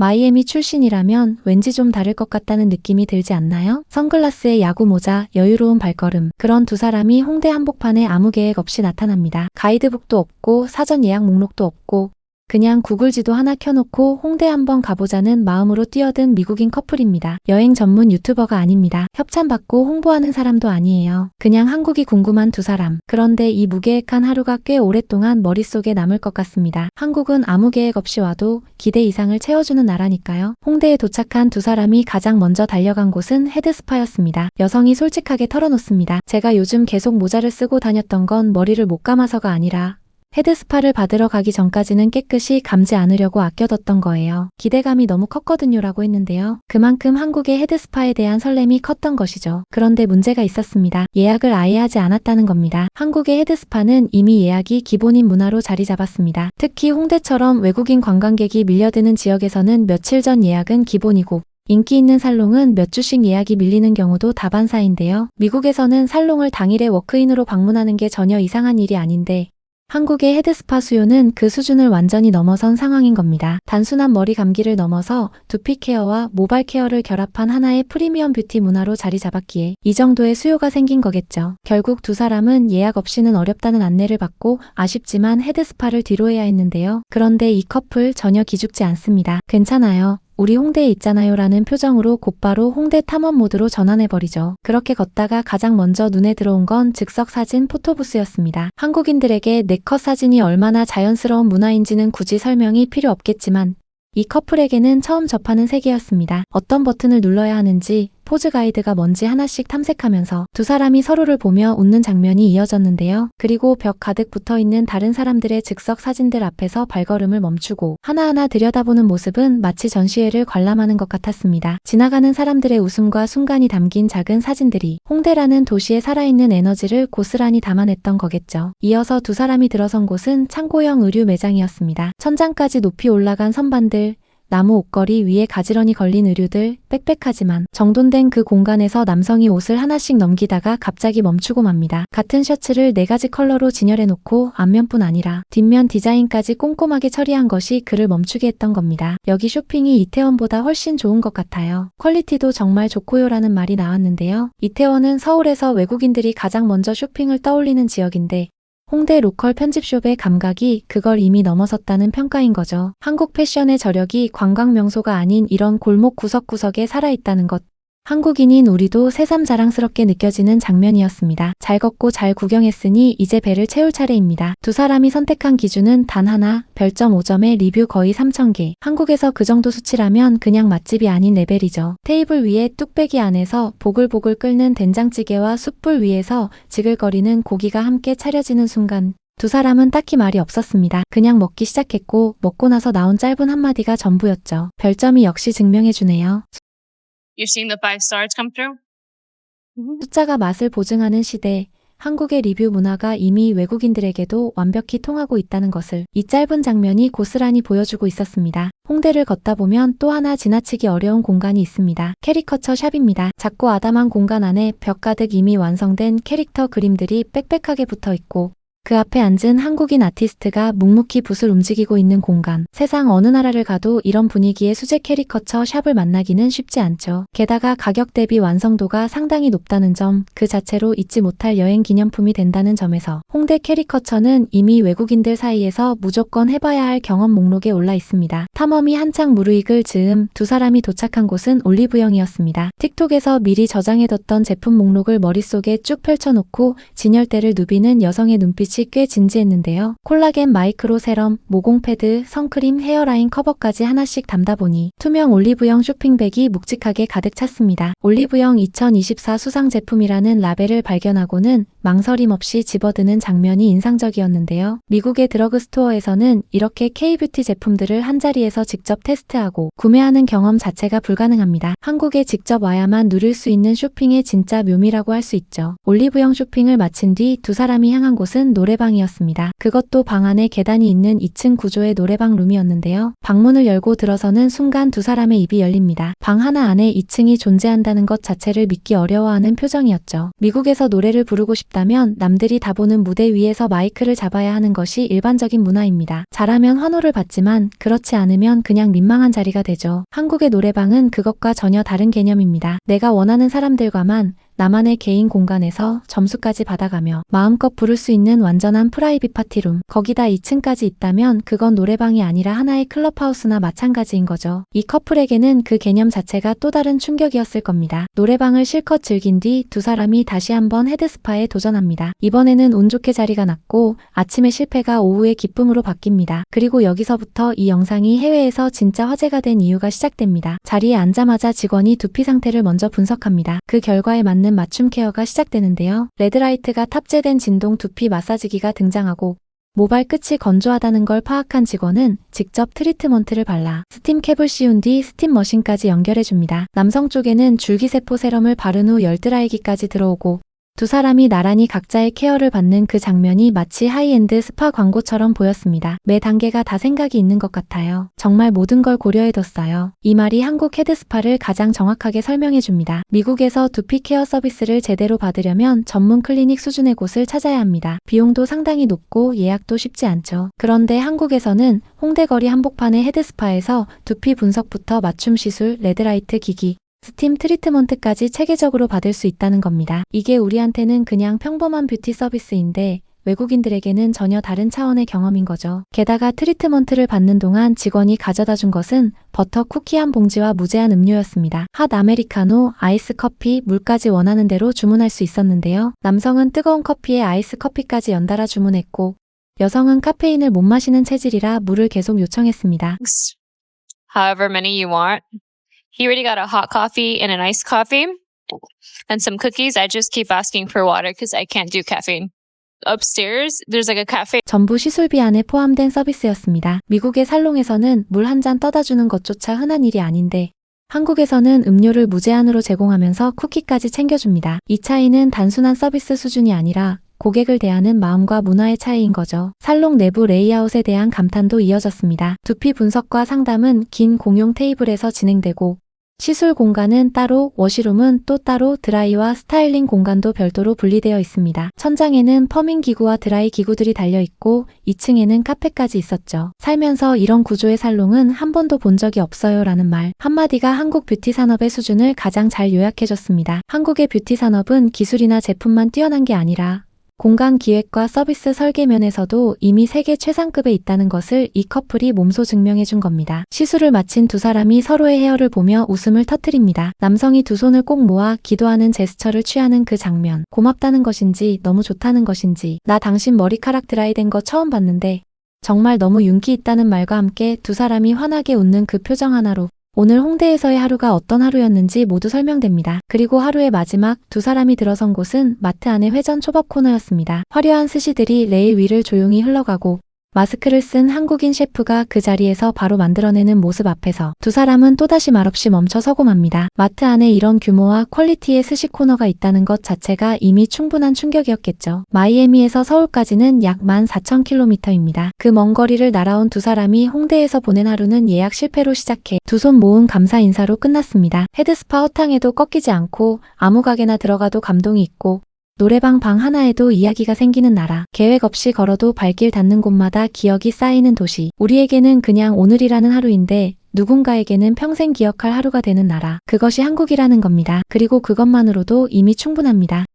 마이애미 출신이라면 왠지 좀 다를 것 같다는 느낌이 들지 않나요? 선글라스에 야구 모자, 여유로운 발걸음. 그런 두 사람이 홍대 한복판에 아무 계획 없이 나타납니다. 가이드북도 없고 사전 예약 목록도 없고 그냥 구글 지도 하나 켜놓고 홍대 한번 가보자는 마음으로 뛰어든 미국인 커플입니다. 여행 전문 유튜버가 아닙니다. 협찬받고 홍보하는 사람도 아니에요. 그냥 한국이 궁금한 두 사람. 그런데 이 무계획한 하루가 꽤 오랫동안 머릿속에 남을 것 같습니다. 한국은 아무 계획 없이 와도 기대 이상을 채워주는 나라니까요. 홍대에 도착한 두 사람이 가장 먼저 달려간 곳은 헤드스파였습니다. 여성이 솔직하게 털어놓습니다. 제가 요즘 계속 모자를 쓰고 다녔던 건 머리를 못 감아서가 아니라 헤드스파를 받으러 가기 전까지는 깨끗이 감지 않으려고 아껴뒀던 거예요. 기대감이 너무 컸거든요 라고 했는데요. 그만큼 한국의 헤드스파에 대한 설렘이 컸던 것이죠. 그런데 문제가 있었습니다. 예약을 아예 하지 않았다는 겁니다. 한국의 헤드스파는 이미 예약이 기본인 문화로 자리 잡았습니다. 특히 홍대처럼 외국인 관광객이 밀려드는 지역에서는 며칠 전 예약은 기본이고 인기 있는 살롱은 몇 주씩 예약이 밀리는 경우도 다반사인데요. 미국에서는 살롱을 당일에 워크인으로 방문하는 게 전혀 이상한 일이 아닌데 한국의 헤드스파 수요는 그 수준을 완전히 넘어선 상황인 겁니다. 단순한 머리 감기를 넘어서 두피 케어와 모발 케어를 결합한 하나의 프리미엄 뷰티 문화로 자리 잡았기에 이 정도의 수요가 생긴 거겠죠. 결국 두 사람은 예약 없이는 어렵다는 안내를 받고 아쉽지만 헤드스파를 뒤로해야 했는데요. 그런데 이 커플 전혀 기죽지 않습니다. 괜찮아요. 우리 홍대에 있잖아요 라는 표정으로 곧바로 홍대 탐험 모드로 전환해버리죠. 그렇게 걷다가 가장 먼저 눈에 들어온 건 즉석 사진 포토부스였습니다. 한국인들에게 네컷 사진이 얼마나 자연스러운 문화인지는 굳이 설명이 필요 없겠지만 이 커플에게는 처음 접하는 세계였습니다. 어떤 버튼을 눌러야 하는지 포즈 가이드가 뭔지 하나씩 탐색하면서 두 사람이 서로를 보며 웃는 장면이 이어졌는데요. 그리고 벽 가득 붙어있는 다른 사람들의 즉석 사진들 앞에서 발걸음을 멈추고 하나하나 들여다보는 모습은 마치 전시회를 관람하는 것 같았습니다. 지나가는 사람들의 웃음과 순간이 담긴 작은 사진들이 홍대라는 도시의 살아있는 에너지를 고스란히 담아냈던 거겠죠. 이어서 두 사람이 들어선 곳은 창고형 의류 매장이었습니다. 천장까지 높이 올라간 선반들, 나무 옷걸이 위에 가지런히 걸린 의류들, 빽빽하지만 정돈된 그 공간에서 남성이 옷을 하나씩 넘기다가 갑자기 멈추고 맙니다. 같은 셔츠를 4가지 컬러로 진열해놓고 앞면뿐 아니라 뒷면 디자인까지 꼼꼼하게 처리한 것이 그를 멈추게 했던 겁니다. 여기 쇼핑이 이태원보다 훨씬 좋은 것 같아요. 퀄리티도 정말 좋고요라는 말이 나왔는데요. 이태원은 서울에서 외국인들이 가장 먼저 쇼핑을 떠올리는 지역인데 홍대 로컬 편집숍의 감각이 그걸 이미 넘어섰다는 평가인 거죠. 한국 패션의 저력이 관광 명소가 아닌 이런 골목 구석구석에 살아있다는 것. 한국인인 우리도 새삼 자랑스럽게 느껴지는 장면이었습니다. 잘 걷고 잘 구경했으니 이제 배를 채울 차례입니다. 두 사람이 선택한 기준은 단 하나, 별점 5점에 리뷰 거의 3,000개. 한국에서 그 정도 수치라면 그냥 맛집이 아닌 레벨이죠. 테이블 위에 뚝배기 안에서 보글보글 끓는 된장찌개와 숯불 위에서 지글거리는 고기가 함께 차려지는 순간 두 사람은 딱히 말이 없었습니다. 그냥 먹기 시작했고 먹고 나서 나온 짧은 한마디가 전부였죠. 별점이 역시 증명해주네요. You've seen the 5 stars come through? 숫자가 맛을 보증하는 시대, 한국의 리뷰 문화가 이미 외국인들에게도 완벽히 통하고 있다는 것을 이 짧은 장면이 고스란히 보여주고 있었습니다. 홍대를 걷다 보면 또 하나 지나치기 어려운 공간이 있습니다. 캐리커처 샵입니다. 작고 아담한 공간 안에 벽 가득 이미 완성된 캐릭터 그림들이 빽빽하게 붙어 있고 그 앞에 앉은 한국인 아티스트가 묵묵히 붓을 움직이고 있는 공간. 세상 어느 나라를 가도 이런 분위기의 수제 캐리커처 샵을 만나기는 쉽지 않죠. 게다가 가격 대비 완성도가 상당히 높다는 점, 그 자체로 잊지 못할 여행 기념품이 된다는 점에서 홍대 캐리커처는 이미 외국인들 사이에서 무조건 해봐야 할 경험 목록에 올라 있습니다. 탐험이 한창 무르익을 즈음 두 사람이 도착한 곳은 올리브영이었습니다. 틱톡에서 미리 저장해뒀던 제품 목록을 머릿속에 쭉 펼쳐놓고 진열대를 누비는 여성의 눈빛 꽤 진지했는데요. 콜라겐 마이크로 세럼, 모공 패드, 선크림, 헤어라인 커버까지 하나씩 담다 보니 투명 올리브영 쇼핑백이 묵직하게 가득 찼습니다. 올리브영 2024 수상 제품이라는 라벨을 발견하고는 망설임 없이 집어드는 장면이 인상적이었는데요. 미국의 드러그스토어에서는 이렇게 K-뷰티 제품들을 한자리에서 직접 테스트하고 구매하는 경험 자체가 불가능합니다. 한국에 직접 와야만 누릴 수 있는 쇼핑의 진짜 묘미라고 할 수 있죠. 올리브영 쇼핑을 마친 뒤 두 사람이 향한 곳은 노래방이었습니다. 그것도 방 안에 계단이 있는 2층 구조의 노래방 룸이었는데요. 방문을 열고 들어서는 순간 두 사람의 입이 열립니다. 방 하나 안에 2층이 존재한다는 것 자체를 믿기 어려워하는 표정이었죠. 미국에서 노래를 부르고 싶다 없다면 남들이 다 보는 무대 위에서 마이크를 잡아야 하는 것이 일반적인 문화입니다. 잘하면 환호를 받지만 그렇지 않으면 그냥 민망한 자리가 되죠. 한국의 노래방은 그것과 전혀 다른 개념입니다. 내가 원하는 사람들과만 나만의 개인 공간에서 점수까지 받아가며 마음껏 부를 수 있는 완전한 프라이빗 파티룸. 거기다 2층까지 있다면 그건 노래방이 아니라 하나의 클럽하우스나 마찬가지인 거죠. 이 커플에게는 그 개념 자체가 또 다른 충격이었을 겁니다. 노래방을 실컷 즐긴 뒤 두 사람이 다시 한번 헤드스파에 도전합니다. 이번에는 운 좋게 자리가 났고 아침의 실패가 오후의 기쁨으로 바뀝니다. 그리고 여기서부터 이 영상이 해외에서 진짜 화제가 된 이유가 시작됩니다. 자리에 앉자마자 직원이 두피 상태를 먼저 분석합니다. 그 결과에 맞는 맞춤 케어가 시작되는데요. 레드라이트가 탑재된 진동 두피 마사지기가 등장하고 모발 끝이 건조하다는 걸 파악한 직원은 직접 트리트먼트를 발라 스팀캡을 씌운 뒤 스팀 머신까지 연결해줍니다. 남성 쪽에는 줄기세포 세럼을 바른 후 열드라이기까지 들어오고 두 사람이 나란히 각자의 케어를 받는 그 장면이 마치 하이엔드 스파 광고처럼 보였습니다. 매 단계가 다 생각이 있는 것 같아요. 정말 모든 걸 고려해뒀어요. 이 말이 한국 헤드스파를 가장 정확하게 설명해줍니다. 미국에서 두피 케어 서비스를 제대로 받으려면 전문 클리닉 수준의 곳을 찾아야 합니다. 비용도 상당히 높고 예약도 쉽지 않죠. 그런데 한국에서는 홍대거리 한복판의 헤드스파에서 두피 분석부터 맞춤 시술, 레드라이트 기기, 스팀 트리트먼트까지 체계적으로 받을 수 있다는 겁니다. 이게 우리한테는 그냥 평범한 뷰티 서비스인데 외국인들에게는 전혀 다른 차원의 경험인 거죠. 게다가 트리트먼트를 받는 동안 직원이 가져다 준 것은 버터 쿠키 한 봉지와 무제한 음료였습니다. 핫 아메리카노, 아이스 커피, 물까지 원하는 대로 주문할 수 있었는데요. 남성은 뜨거운 커피에 아이스 커피까지 연달아 주문했고 여성은 카페인을 못 마시는 체질이라 물을 계속 요청했습니다. However many you want. He already got a hot coffee and an iced coffee and some cookies. I just keep asking for water because I can't do caffeine. Upstairs, there's like a cafe. 전부 시술비 안에 포함된 서비스였습니다. 미국의 살롱에서는 물 한 잔 떠다 주는 것조차 흔한 일이 아닌데 한국에서는 음료를 무제한으로 제공하면서 쿠키까지 챙겨줍니다. 이 차이는 단순한 서비스 수준이 아니라 고객을 대하는 마음과 문화의 차이인 거죠. 살롱 내부 레이아웃에 대한 감탄도 이어졌습니다. 두피 분석과 상담은 긴 공용 테이블에서 진행되고 시술 공간은 따로, 워시룸은 또 따로, 드라이와 스타일링 공간도 별도로 분리되어 있습니다. 천장에는 퍼밍 기구와 드라이 기구들이 달려있고 2층에는 카페까지 있었죠. 살면서 이런 구조의 살롱은 한 번도 본 적이 없어요 라는 말 한마디가 한국 뷰티 산업의 수준을 가장 잘 요약해줬습니다. 한국의 뷰티 산업은 기술이나 제품만 뛰어난 게 아니라 공간 기획과 서비스 설계 면에서도 이미 세계 최상급에 있다는 것을 이 커플이 몸소 증명해준 겁니다. 시술을 마친 두 사람이 서로의 헤어를 보며 웃음을 터뜨립니다. 남성이 두 손을 꼭 모아 기도하는 제스처를 취하는 그 장면. 고맙다는 것인지 너무 좋다는 것인지 나 당신 머리카락 드라이된 거 처음 봤는데 정말 너무 윤기 있다는 말과 함께 두 사람이 환하게 웃는 그 표정 하나로 오늘 홍대에서의 하루가 어떤 하루였는지 모두 설명됩니다. 그리고 하루의 마지막 두 사람이 들어선 곳은 마트 안의 회전 초밥 코너였습니다. 화려한 스시들이 레일 위를 조용히 흘러가고 마스크를 쓴 한국인 셰프가 그 자리에서 바로 만들어내는 모습 앞에서 두 사람은 또다시 말없이 멈춰서고 맙니다. 마트 안에 이런 규모와 퀄리티의 스시 코너가 있다는 것 자체가 이미 충분한 충격이었겠죠. 마이애미에서 서울까지는 약 14,000km입니다. 그 먼 거리를 날아온 두 사람이 홍대에서 보낸 하루는 예약 실패로 시작해 두 손 모은 감사 인사로 끝났습니다. 헤드스파 허탕에도 꺾이지 않고 아무 가게나 들어가도 감동이 있고 노래방 방 하나에도 이야기가 생기는 나라. 계획 없이 걸어도 발길 닿는 곳마다 기억이 쌓이는 도시. 우리에게는 그냥 오늘이라는 하루인데 누군가에게는 평생 기억할 하루가 되는 나라. 그것이 한국이라는 겁니다. 그리고 그것만으로도 이미 충분합니다.